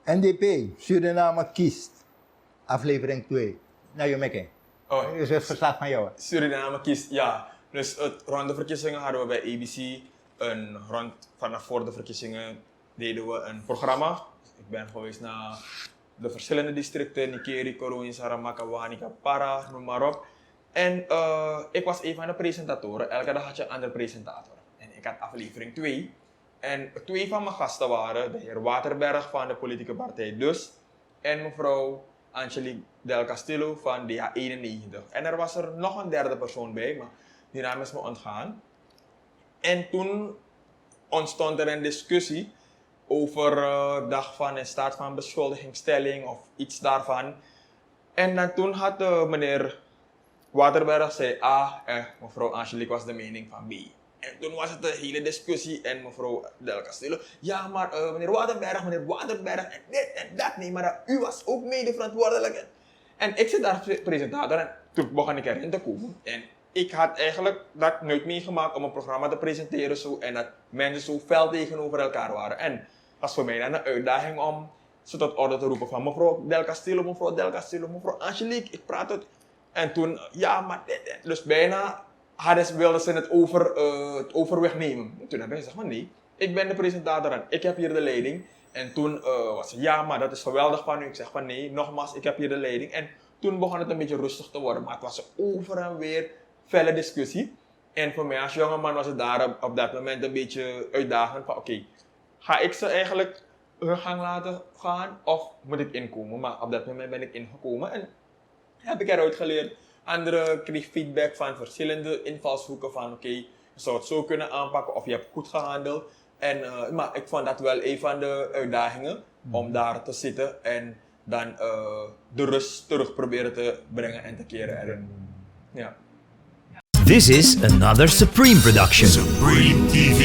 NDP, Suriname kiest. Aflevering 2. Nou, Jommeke. Oh, Dus het verslag van jou. Suriname kiest, ja. Dus het rondeverkiezingen hadden we bij ABC. Vanaf voor de verkiezingen deden we een programma. Ik ben geweest naar de verschillende districten. Nikeri, Koroin, Saramaka, Wanika, Para, noem maar op. En ik was een van de presentatoren. Elke dag had je een andere presentator. En ik had aflevering 2. En 2 van mijn gasten waren de heer Waterberg van de politieke partij Dus. En mevrouw Angelique Del Castillo van DH91. En er was er nog een derde persoon bij, maar die naam is me ontgaan. En toen ontstond er een discussie over dag van een staat van beschuldigingsstelling of iets daarvan. En dan toen had meneer Waterberg zei A en mevrouw Angelique was de mening van B. En toen was het een hele discussie en mevrouw Del Castillo, ja maar meneer Waterberg en dit en dat, nee maar u was ook mede verantwoordelijk. En ik zit daar als presentator en toen begon ik erin te komen. En ik had eigenlijk dat nooit meegemaakt om een programma te presenteren zo, en dat mensen zo fel tegenover elkaar waren. En dat was voor mij dan een uitdaging om ze tot orde te roepen van mevrouw Del Castillo, mevrouw Angelique, ik praat het. En toen, ja maar dit. Dus bijna wilden ze het overweg nemen. En toen heb ik gezegd van nee, ik ben de presentator en ik heb hier de leiding. En toen was ze, ja maar dat is geweldig van u. Ik zeg van nee, nogmaals, ik heb hier de leiding. En toen begon het een beetje rustig te worden, maar het was over en weer felle discussie. En voor mij als jongeman was het daar op dat moment een beetje uitdagend van oké, ga ik ze eigenlijk hun gang laten gaan of moet ik inkomen? Maar op dat moment ben ik ingekomen en heb ik eruit geleerd. Anderen kregen feedback van verschillende invalshoeken van oké, je zou het zo kunnen aanpakken of je hebt goed gehandeld. En, maar ik vond dat wel een van de uitdagingen om daar te zitten en dan de rust terug proberen te brengen en te keren erin. Ja. This is another Supreme production. Supreme TV.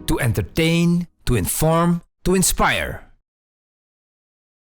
To entertain, to inform, to inspire.